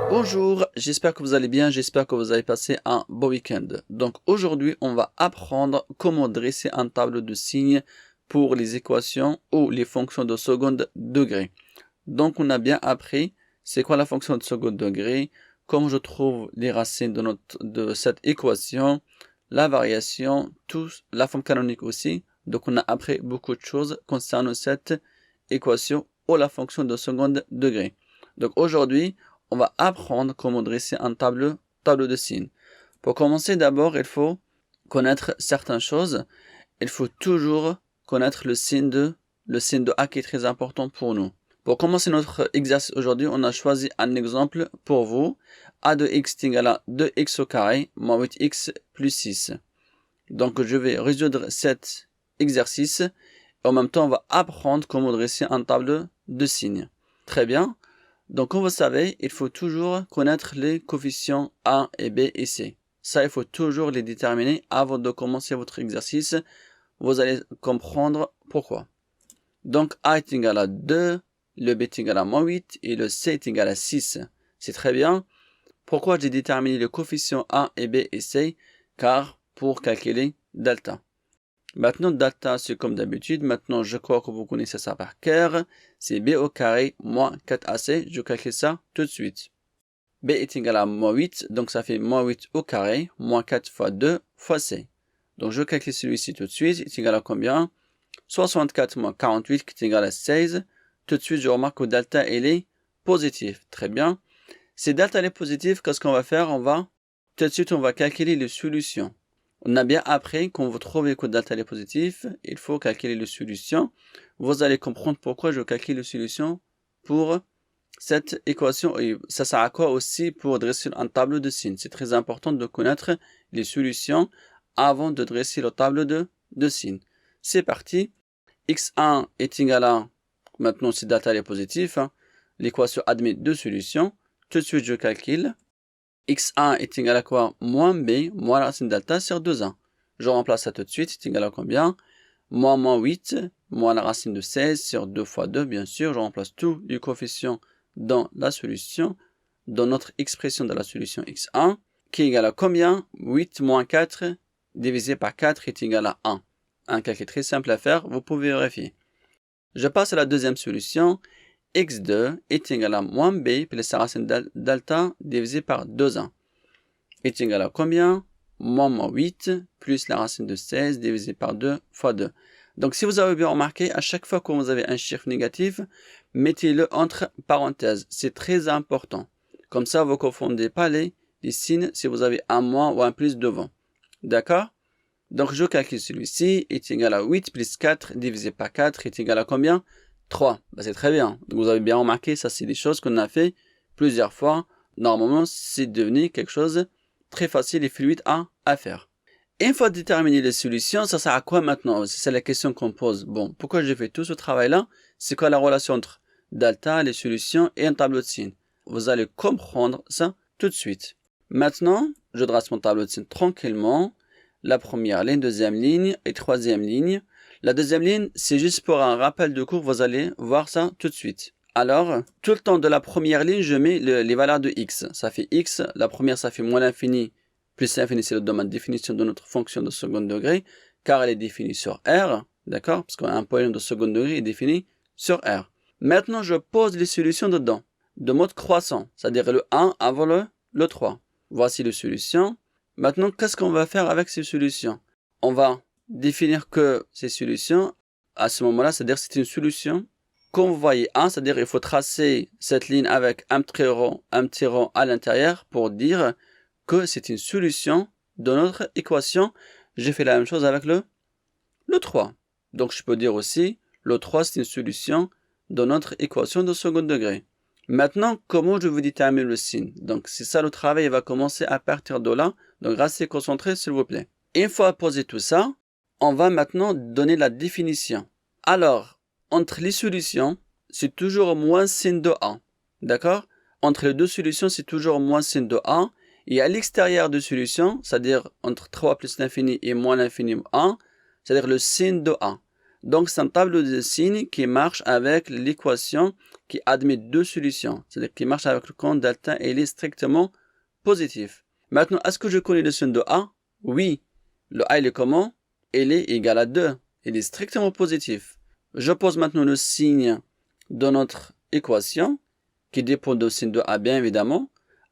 Bonjour, j'espère que vous allez bien, j'espère que vous avez passé un beau week-end. Donc aujourd'hui, on va apprendre comment dresser un tableau de signes pour les équations ou les fonctions de second degré. Donc on a bien appris c'est quoi la fonction de second degré, comment je trouve les racines de cette équation, la variation, la forme canonique aussi. Donc on a appris beaucoup de choses concernant cette équation ou la fonction de second degré. Donc aujourd'hui, on va apprendre comment dresser un tableau de signes. Pour commencer, d'abord, il faut connaître certaines choses. Il faut toujours connaître le signe de A qui est très important pour nous. Pour commencer notre exercice aujourd'hui, on a choisi un exemple pour vous. A de x est égal à 2x au carré moins 8x plus 6. Donc je vais résoudre cet exercice et en même temps on va apprendre comment dresser un tableau de signes. Très bien. Donc comme vous savez, il faut toujours connaître les coefficients A et B et C. Ça, il faut toujours les déterminer avant de commencer votre exercice. Vous allez comprendre pourquoi. Donc A est égal à 2, le B est égal à moins 8 et le C est égal à 6. C'est très bien. Pourquoi j'ai déterminé les coefficients A et B et C? Car pour calculer delta. Maintenant, delta, c'est comme d'habitude. Maintenant, je crois que vous connaissez ça par cœur. C'est B au carré moins 4AC. Je calcule ça tout de suite. B est égal à moins 8. Donc, ça fait moins 8 au carré. Moins 4 fois 2 fois C. Donc, je calcule celui-ci tout de suite. Il est égal à combien? 64 moins 48 qui est égal à 16. Tout de suite, je remarque que delta, il est positif. Très bien. Si delta est positif, qu'est-ce qu'on va faire? Tout de suite, on va calculer les solutions. On a bien appris quand vous trouvez que delta est positif, il faut calculer les solutions. Vous allez comprendre pourquoi je calcule les solutions pour cette équation. Et ça sert à quoi aussi pour dresser un tableau de signes. C'est très important de connaître les solutions avant de dresser le tableau de signes. C'est parti. x1 est égal à, maintenant si delta est positif, l'équation admet deux solutions. Tout de suite, je calcule. x1 est égal à quoi? Moins b, moins la racine delta sur 2a. Je remplace ça tout de suite, c'est égal à combien? Moins 8, moins la racine de 16 sur 2 fois 2, bien sûr. Je remplace tous les coefficients dans la solution, dans notre expression de la solution x1, qui est égal à combien? 8 moins 4 divisé par 4 est égal à 1. Un calcul très simple à faire, vous pouvez vérifier. Je passe à la deuxième solution. x2 est égal à moins b plus la racine delta divisé par 2a. Est égal à combien? Moins 8 plus la racine de 16 divisé par 2 fois 2. Donc si vous avez bien remarqué, à chaque fois que vous avez un chiffre négatif, mettez-le entre parenthèses. C'est très important. Comme ça, vous ne confondez pas les signes si vous avez un moins ou un plus devant. D'accord? Donc je calcule celui-ci est égal à 8 plus 4 divisé par 4 est égal à combien? 3. C'est très bien. Donc, vous avez bien remarqué, ça c'est des choses qu'on a fait plusieurs fois. Normalement, c'est devenu quelque chose très facile et fluide à faire. Une fois déterminé les solutions, ça sert à quoi maintenant? C'est la question qu'on pose. Bon, pourquoi j'ai fait tout ce travail-là? C'est quoi la relation entre delta, les solutions et un tableau de signes? Vous allez comprendre ça tout de suite. Maintenant, je dresse mon tableau de signes tranquillement. La première ligne, deuxième ligne et troisième ligne. La deuxième ligne, c'est juste pour un rappel de cours, vous allez voir ça tout de suite. Alors, tout le temps de la première ligne, je mets les valeurs de x. Ça fait x, la première ça fait moins l'infini, plus l'infini c'est le domaine de définition de notre fonction de second degré, car elle est définie sur R, d'accord? Parce qu'un polynôme de second degré est défini sur R. Maintenant, je pose les solutions dedans, de mode croissant, c'est-à-dire le 1 avant le 3. Voici les solutions. Maintenant, qu'est-ce qu'on va faire avec ces solutions? On va définir que ces solutions, à ce moment-là, c'est-à-dire c'est une solution. Comme vous voyez 1, c'est-à-dire il faut tracer cette ligne avec un petit rond à l'intérieur pour dire que c'est une solution de notre équation. J'ai fait la même chose avec le 3. Donc je peux dire aussi, le 3 c'est une solution de notre équation de second degré. Maintenant, comment je vous détermine le signe? Donc c'est ça le travail, il va commencer à partir de là. Donc restez concentrés s'il vous plaît. Une fois posé tout ça, on va maintenant donner la définition. Alors, entre les solutions, c'est toujours moins signe de A. D'accord? Entre les deux solutions, c'est toujours moins signe de A. Et à l'extérieur de solution, c'est-à-dire entre 3 plus l'infini et moins l'infini 1, c'est-à-dire le signe de A. Donc, c'est un tableau de signes qui marche avec l'équation qui admet deux solutions. C'est-à-dire qui marche avec le compte delta et il est strictement positif. Maintenant, est-ce que je connais le signe de A? Oui. Le A, il est comment? Il est égal à 2. Il est strictement positif. Je pose maintenant le signe de notre équation qui dépend du signe de A, bien évidemment.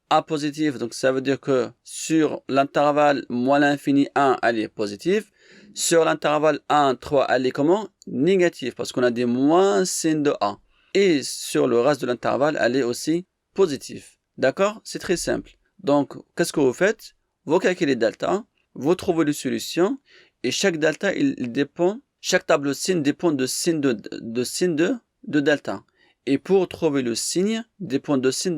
A positif, donc ça veut dire que sur l'intervalle moins l'infini 1, elle est positive. Sur l'intervalle 1, 3, elle est comment? Négative, parce qu'on a des moins signes de A. Et sur le reste de l'intervalle, elle est aussi positive. D'accord? C'est très simple. Donc, qu'est-ce que vous faites? Vous calculez delta, vous trouvez les solutions, et chaque delta, il dépend, chaque tableau de signe dépend de signe de delta. Et pour trouver le signe, dépend de signe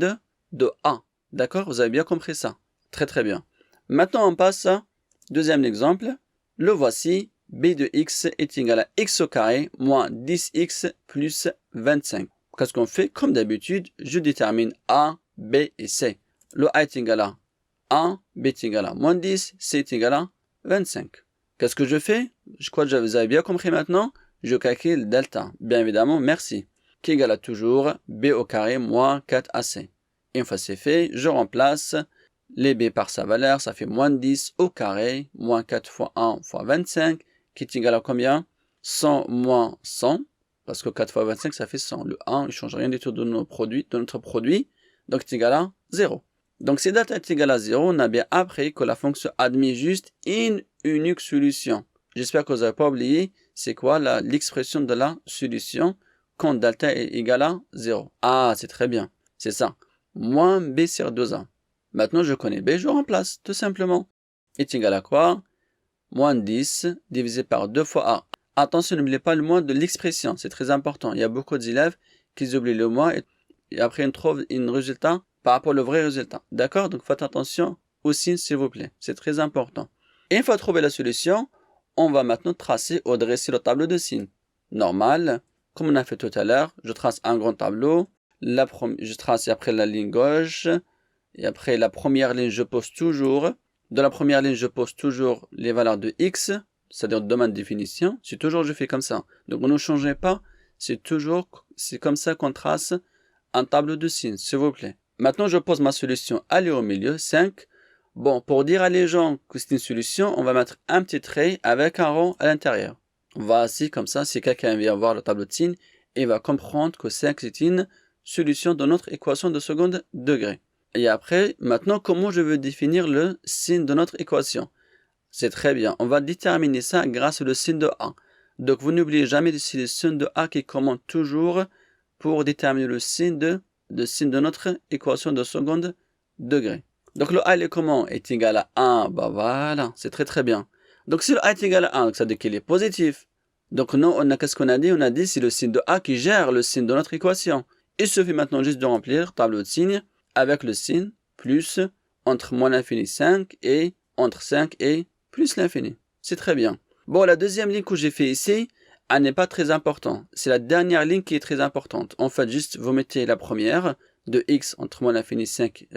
de A. D'accord? Vous avez bien compris ça. Très très bien. Maintenant, on passe à deuxième exemple. Le voici. B de x est égal à x au carré moins 10x plus 25. Qu'est-ce qu'on fait? Comme d'habitude, je détermine A, B et C. Le A est égal à 1, B est égal à moins 10, C est égal à 25. Qu'est-ce que je fais? Je crois que vous avez bien compris maintenant. Je calcule delta. Bien évidemment, merci. Qui est égal à toujours B au carré moins 4AC. Une fois c'est fait, je remplace les B par sa valeur, ça fait moins 10 au carré, moins 4 fois 1 fois 25, qui est égal à combien? 100 moins 100, parce que 4 fois 25, ça fait 100. Le 1, il ne change rien du tout de notre produit, donc c'est égal à 0. Donc si delta est égal à 0, on a bien appris que la fonction admet juste une unique solution. J'espère que vous n'avez pas oublié, c'est quoi l'expression de la solution quand delta est égal à 0. Ah, c'est très bien, c'est ça. Moins B sur 2A. Maintenant, je connais B, je remplace, tout simplement. Est égal à quoi? Moins 10 divisé par 2 fois A. Attention, n'oubliez pas le moins de l'expression, c'est très important. Il y a beaucoup d'élèves qui oublient le moins et après ils trouvent un résultat par rapport au vrai résultat. D'accord? Donc faites attention au signe, s'il vous plaît. C'est très important. Et une fois trouvé la solution, on va maintenant tracer ou dresser le tableau de signes. Normal, comme on a fait tout à l'heure, je trace un grand tableau. Je trace après la ligne gauche. Et après la première ligne, je pose toujours. De la première ligne, je pose toujours les valeurs de x, c'est-à-dire de domaine de définition. C'est toujours, je fais comme ça. Donc, ne changez pas. C'est comme ça qu'on trace un tableau de signes, s'il vous plaît. Maintenant, je pose ma solution. Elle est au milieu, 5. Bon, pour dire à les gens que c'est une solution, on va mettre un petit trait avec un rond à l'intérieur. Voici, comme ça, si quelqu'un vient voir le tableau de signes, il va comprendre que 5, c'est une solution de notre équation de second degré. Et après, maintenant, comment je veux définir le signe de notre équation? C'est très bien. On va déterminer ça grâce au signe de A. Donc, vous n'oubliez jamais de le signe de A qui commande toujours pour déterminer le signe de notre équation de second degré. Donc, le A, il est comment? Est égal à 1. Bah voilà, c'est très très bien. Donc, si le A est égal à 1, ça veut dire qu'il est positif. Donc, non, qu'est-ce qu'on a dit? On a dit c'est le signe de A qui gère le signe de notre équation. Il suffit maintenant juste de remplir le tableau de signes avec le signe plus entre moins l'infini 5 et entre 5 et plus l'infini. C'est très bien. Bon, la deuxième ligne que j'ai fait ici, elle n'est pas très importante. C'est la dernière ligne qui est très importante. En fait, juste vous mettez la première de x entre moins l'infini 5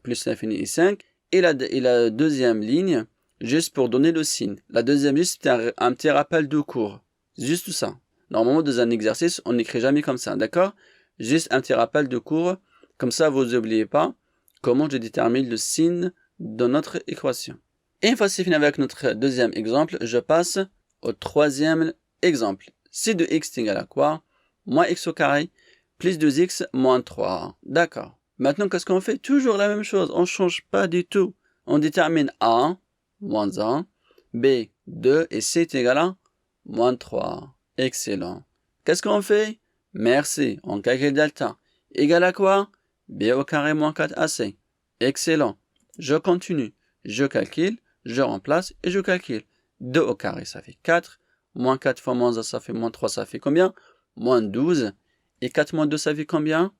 plus l'infini 5 et la deuxième ligne juste pour donner le signe. La deuxième ligne, c'est un petit rappel de cours. Juste ça. Normalement, dans un exercice, on n'écrit jamais comme ça, d'accord? Juste un petit rappel de cours. Comme ça, vous n'oubliez pas comment je détermine le signe de notre équation. Et une fois c'est fini avec notre deuxième exemple, je passe au troisième exemple. Si de x est égal à quoi? Moins x au carré plus 2x moins 3. D'accord. Maintenant, qu'est-ce qu'on fait? Toujours la même chose. On ne change pas du tout. On détermine A, moins 1, B, 2 et C est égal à moins 3. Excellent. Qu'est-ce qu'on fait? Merci. On calcule delta. Égal à quoi? B au carré moins 4AC. Excellent. Je continue. Je calcule, je remplace et je calcule. 2 au carré, ça fait 4. Moins 4 fois moins 1, ça fait moins 3, ça fait combien? Moins 12. Et 4 moins 2, ça fait combien?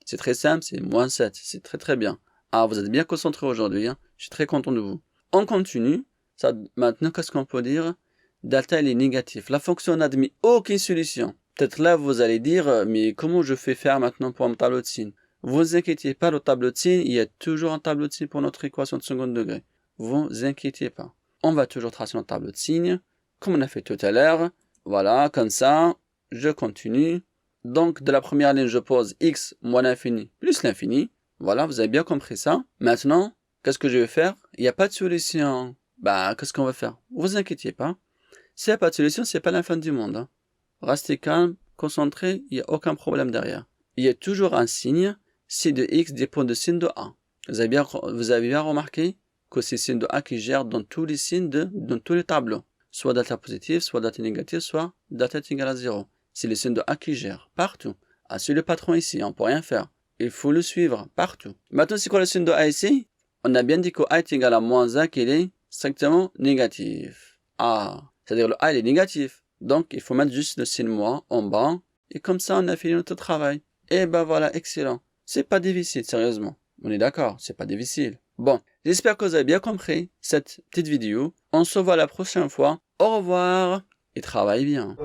C'est très simple, c'est moins 7. C'est très très bien. Ah, vous êtes bien concentrés aujourd'hui. Hein? Je suis très content de vous. On continue. Ça, maintenant, qu'est-ce qu'on peut dire? Delta, il est négatif. La fonction n'admet aucune solution. Peut-être là, vous allez dire, mais comment je fais faire maintenant pour un tableau de signes? Vous inquiétez pas, le tableau de signes, il y a toujours un tableau de signes pour notre équation de second degré. Vous inquiétez pas. On va toujours tracer un tableau de signes, comme on a fait tout à l'heure. Voilà, comme ça, je continue. Donc, de la première ligne, je pose x moins l'infini plus l'infini. Voilà, vous avez bien compris ça. Maintenant, qu'est-ce que je vais faire? Il n'y a pas de solution. Bah, qu'est-ce qu'on va faire? Vous inquiétez pas. S'il n'y a pas de solution, c'est pas la fin du monde. Hein. Restez calme, concentré, il n'y a aucun problème derrière. Il y a toujours un signe, si de x dépend du signe de a. Vous avez bien remarqué que c'est le signe de a qui gère dans tous les signes dans tous les tableaux. Soit data positive, soit data négative, soit data est égale à 0. C'est le signe de a qui gère partout. Ah, c'est le patron ici, on ne peut rien faire. Il faut le suivre partout. Maintenant, c'est quoi le signe de a ici? On a bien dit que a est égal à moins 1 qu'il est strictement négatif. Ah, c'est-à-dire le a il est négatif. Donc, il faut mettre juste le signe moins en bas. Et comme ça, on a fini notre travail. Et ben voilà, excellent. C'est pas difficile, sérieusement. On est d'accord, c'est pas difficile. Bon, j'espère que vous avez bien compris cette petite vidéo. On se voit la prochaine fois. Au revoir et travaille bien.